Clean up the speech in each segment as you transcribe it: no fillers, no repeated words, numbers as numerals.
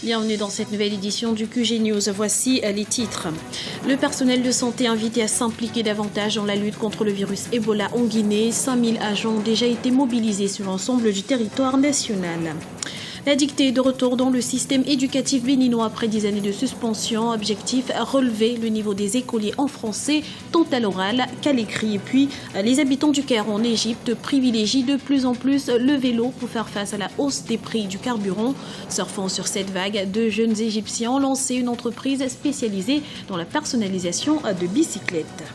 Bienvenue dans cette nouvelle édition du QG News. Voici les titres. Le personnel de santé invité à s'impliquer davantage dans la lutte contre le virus Ebola en Guinée. 5000 agents ont déjà été mobilisés sur l'ensemble du territoire national. La dictée de retour dans le système éducatif béninois après 10 années de suspension. Objectif, relever le niveau des écoliers en français, tant à l'oral qu'à l'écrit. Et puis, les habitants du Caire en Égypte privilégient de plus en plus le vélo pour faire face à la hausse des prix du carburant. Surfant sur cette vague, 2 jeunes Égyptiens ont lancé une entreprise spécialisée dans la personnalisation de bicyclettes.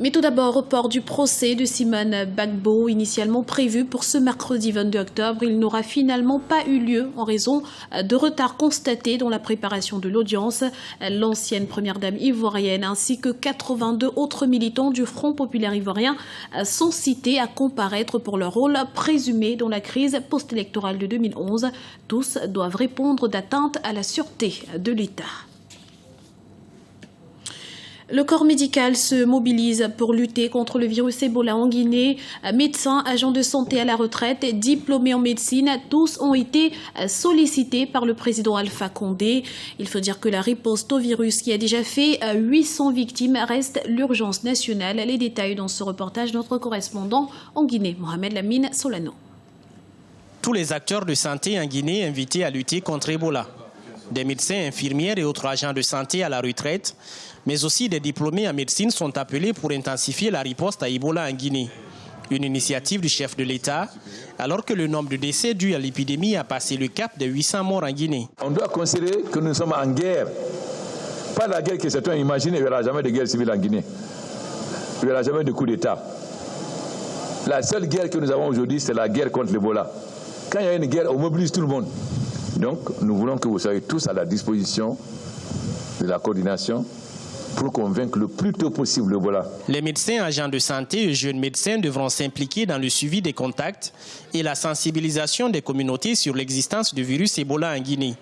Mais tout d'abord, report du procès de Simone Gbagbo, initialement prévu pour ce mercredi 22 octobre. Il n'aura finalement pas eu lieu en raison de retard constaté dans la préparation de l'audience. L'ancienne première dame ivoirienne ainsi que 82 autres militants du Front populaire ivoirien sont cités à comparaître pour leur rôle présumé dans la crise post-électorale de 2011. Tous doivent répondre d'atteinte à la sûreté de l'État. Le corps médical se mobilise pour lutter contre le virus Ebola en Guinée. Médecins, agents de santé à la retraite, diplômés en médecine, tous ont été sollicités par le président Alpha Condé. Il faut dire que la riposte au virus qui a déjà fait 800 victimes reste l'urgence nationale. Les détails dans ce reportage de notre correspondant en Guinée, Mohamed Lamine Solano. Tous les acteurs de santé en Guinée invités à lutter contre Ebola. Des médecins, infirmières et autres agents de santé à la retraite, mais aussi des diplômés en médecine sont appelés pour intensifier la riposte à Ebola en Guinée. Une initiative du chef de l'État, alors que le nombre de décès dus à l'épidémie a passé le cap de 800 morts en Guinée. On doit considérer que nous sommes en guerre. Pas la guerre que certains imaginent, il n'y aura jamais de guerre civile en Guinée. Il n'y aura jamais de coup d'État. La seule guerre que nous avons aujourd'hui, c'est la guerre contre l'Ebola. Quand il y a une guerre, on mobilise tout le monde. Donc, nous voulons que vous soyez tous à la disposition de la coordination pour convaincre le plus tôt possible l'Ebola. Les médecins, agents de santé et jeunes médecins devront s'impliquer dans le suivi des contacts et la sensibilisation des communautés sur l'existence du virus Ebola en Guinée.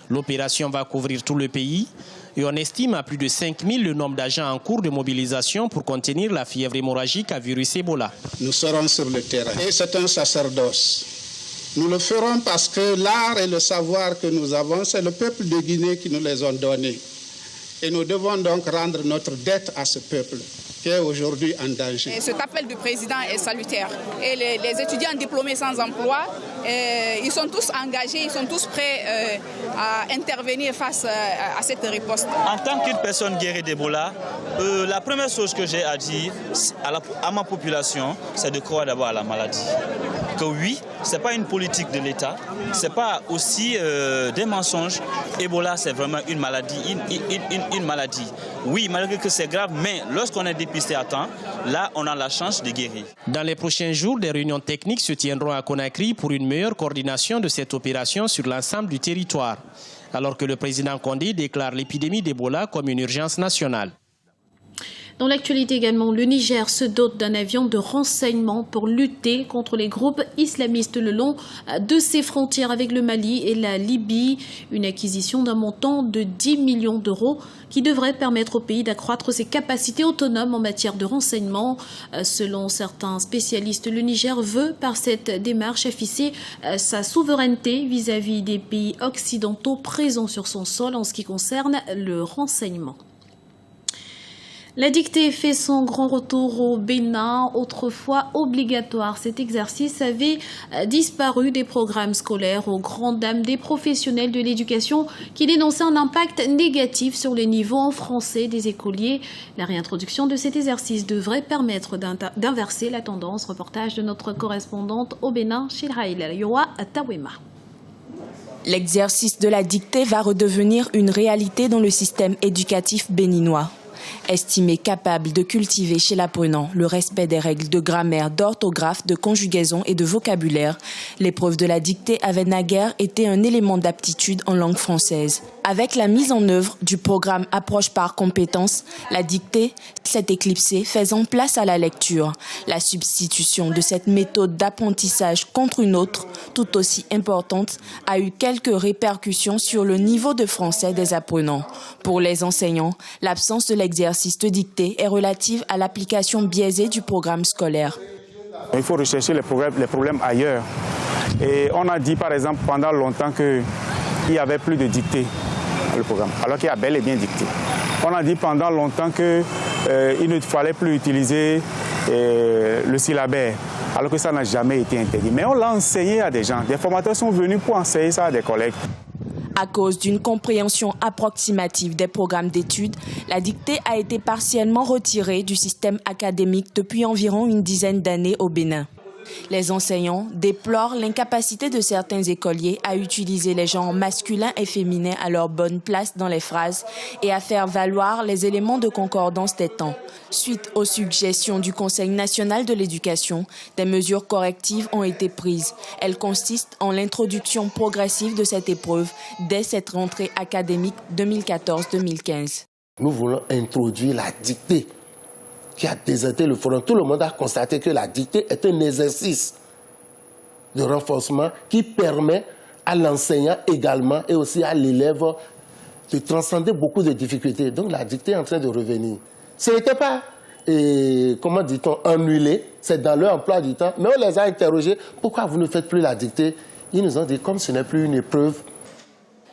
L'opération va couvrir tout le pays et on estime à plus de 5000 le nombre d'agents en cours de mobilisation pour contenir la fièvre hémorragique à virus Ebola. Nous serons sur le terrain et c'est un sacerdoce. Nous le ferons parce que l'art et le savoir que nous avons, c'est le peuple de Guinée qui nous les ont donnés. Et nous devons donc rendre notre dette à ce peuple qui est aujourd'hui en danger. Et cet appel du président est salutaire. Et les étudiants diplômés sans emploi, ils sont tous engagés, ils sont tous prêts à intervenir face à cette riposte. En tant qu'une personne guérie d'Ebola, la première chose que j'ai à dire à ma population, c'est de croire d'abord à la maladie. Que oui, ce n'est pas une politique de l'État, ce n'est pas aussi des mensonges. Ebola, c'est vraiment une maladie, une maladie. Oui, malgré que c'est grave, mais lorsqu'on est dépisté à temps, là, on a la chance de guérir. Dans les prochains jours, des réunions techniques se tiendront à Conakry pour une meilleure coordination de cette opération sur l'ensemble du territoire, alors que le président Condé déclare l'épidémie d'Ebola comme une urgence nationale. Dans l'actualité également, le Niger se dote d'un avion de renseignement pour lutter contre les groupes islamistes le long de ses frontières avec le Mali et la Libye. Une acquisition d'un montant de 10 millions d'euros qui devrait permettre au pays d'accroître ses capacités autonomes en matière de renseignement. Selon certains spécialistes, le Niger veut par cette démarche afficher sa souveraineté vis-à-vis des pays occidentaux présents sur son sol en ce qui concerne le renseignement. La dictée fait son grand retour au Bénin. Autrefois obligatoire, cet exercice avait disparu des programmes scolaires aux grandes dames des professionnels de l'éducation qui dénonçaient un impact négatif sur le niveau en français des écoliers. La réintroduction de cet exercice devrait permettre d'inverser la tendance. Reportage de notre correspondante au Bénin, Shiraïla Yoa Tawema. L'exercice de la dictée va redevenir une réalité dans le système éducatif béninois. Estimé capable de cultiver chez l'apprenant le respect des règles de grammaire, d'orthographe, de conjugaison et de vocabulaire, l'épreuve de la dictée avait naguère été un élément d'aptitude en langue française. Avec la mise en œuvre du programme Approche par compétences, la dictée s'est éclipsée, faisant place à la lecture. La substitution de cette méthode d'apprentissage contre une autre, tout aussi importante, a eu quelques répercussions sur le niveau de français des apprenants. Pour les enseignants, l'absence de l'exercice de dictée est relative à l'application biaisée du programme scolaire. Il faut rechercher les problèmes ailleurs. Et on a dit par exemple pendant longtemps qu'il n'y avait plus de dictée dans le programme, alors qu'il y a bel et bien dictée. On a dit pendant longtemps qu'il ne fallait plus utiliser le syllabaire, alors que ça n'a jamais été interdit. Mais on l'a enseigné à des gens. Des formateurs sont venus pour enseigner ça à des collègues. À cause d'une compréhension approximative des programmes d'études, la dictée a été partiellement retirée du système académique depuis environ une dizaine d'années au Bénin. Les enseignants déplorent l'incapacité de certains écoliers à utiliser les genres masculins et féminins à leur bonne place dans les phrases et à faire valoir les éléments de concordance des temps. Suite aux suggestions du Conseil national de l'éducation, des mesures correctives ont été prises. Elles consistent en l'introduction progressive de cette épreuve dès cette rentrée académique 2014-2015. Nous voulons introduire la dictée qui a déserté le forum. Tout le monde a constaté que la dictée est un exercice de renforcement qui permet à l'enseignant également et aussi à l'élève de transcender beaucoup de difficultés. Donc la dictée est en train de revenir. Ce n'était pas, comment dit-on, annulé, c'est dans leur emploi du temps, mais on les a interrogés. Pourquoi vous ne faites plus la dictée? Ils nous ont dit, comme ce n'est plus une épreuve.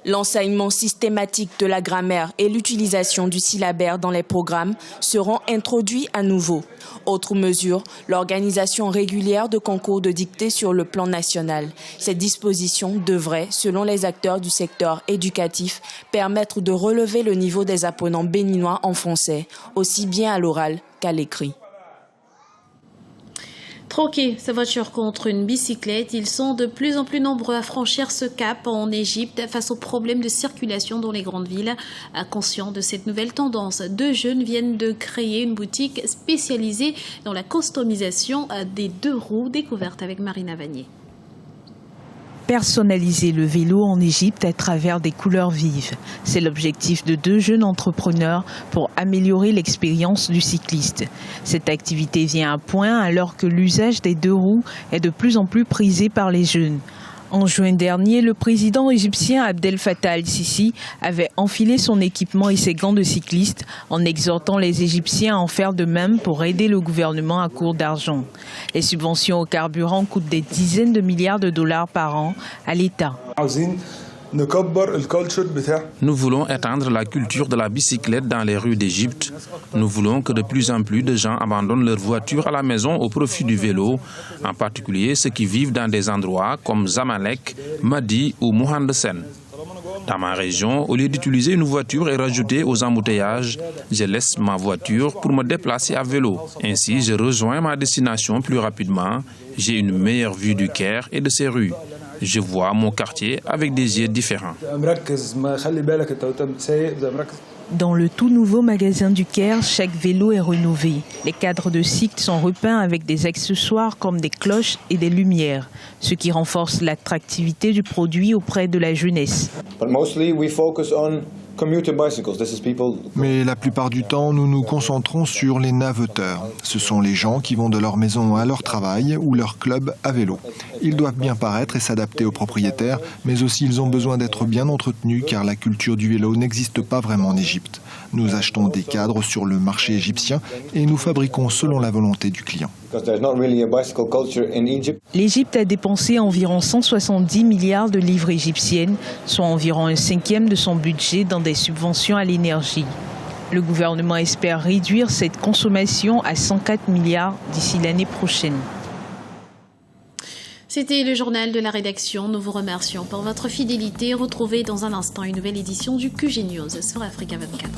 L'enseignement systématique de la grammaire et l'utilisation du syllabaire dans les programmes seront introduits à nouveau. Autre mesure, l'organisation régulière de concours de dictée sur le plan national. Ces dispositions devraient, selon les acteurs du secteur éducatif, permettre de relever le niveau des apprenants béninois en français, aussi bien à l'oral qu'à l'écrit. Troquer sa voiture contre une bicyclette, ils sont de plus en plus nombreux à franchir ce cap en Égypte face aux problèmes de circulation dans les grandes villes. Conscients de cette nouvelle tendance, 2 jeunes viennent de créer une boutique spécialisée dans la customisation des 2 roues, découverte avec Marina Vanier. Personnaliser le vélo en Égypte à travers des couleurs vives. C'est l'objectif de 2 jeunes entrepreneurs pour améliorer l'expérience du cycliste. Cette activité vient à point alors que l'usage des 2 roues est de plus en plus prisé par les jeunes. En juin dernier, le président égyptien Abdel Fattah al-Sisi avait enfilé son équipement et ses gants de cycliste en exhortant les Égyptiens à en faire de même pour aider le gouvernement à court d'argent. Les subventions au carburant coûtent des dizaines de milliards de dollars par an à l'État. Nous voulons étendre la culture de la bicyclette dans les rues d'Égypte. Nous voulons que de plus en plus de gens abandonnent leur voiture à la maison au profit du vélo, en particulier ceux qui vivent dans des endroits comme Zamalek, Madi ou Mohandesen. Dans ma région, au lieu d'utiliser une voiture et rajouter aux embouteillages, je laisse ma voiture pour me déplacer à vélo. Ainsi, je rejoins ma destination plus rapidement. J'ai une meilleure vue du Caire et de ses rues. Je vois mon quartier avec des yeux différents. Dans le tout nouveau magasin du Caire, chaque vélo est rénové. Les cadres de cycle sont repeints avec des accessoires comme des cloches et des lumières, ce qui renforce l'attractivité du produit auprès de la jeunesse. Mais la plupart du temps, nous nous concentrons sur les naveteurs. Ce sont les gens qui vont de leur maison à leur travail ou leur club à vélo. Ils doivent bien paraître et s'adapter aux propriétaires, mais aussi ils ont besoin d'être bien entretenus car la culture du vélo n'existe pas vraiment en Égypte. Nous achetons des cadres sur le marché égyptien et nous fabriquons selon la volonté du client. L'Égypte a dépensé environ 170 milliards de livres égyptiennes, soit environ 1/5 de son budget dans des subventions à l'énergie. Le gouvernement espère réduire cette consommation à 104 milliards d'ici l'année prochaine. C'était le journal de la rédaction. Nous vous remercions pour votre fidélité. Retrouvez dans un instant une nouvelle édition du QG News sur Africa 24.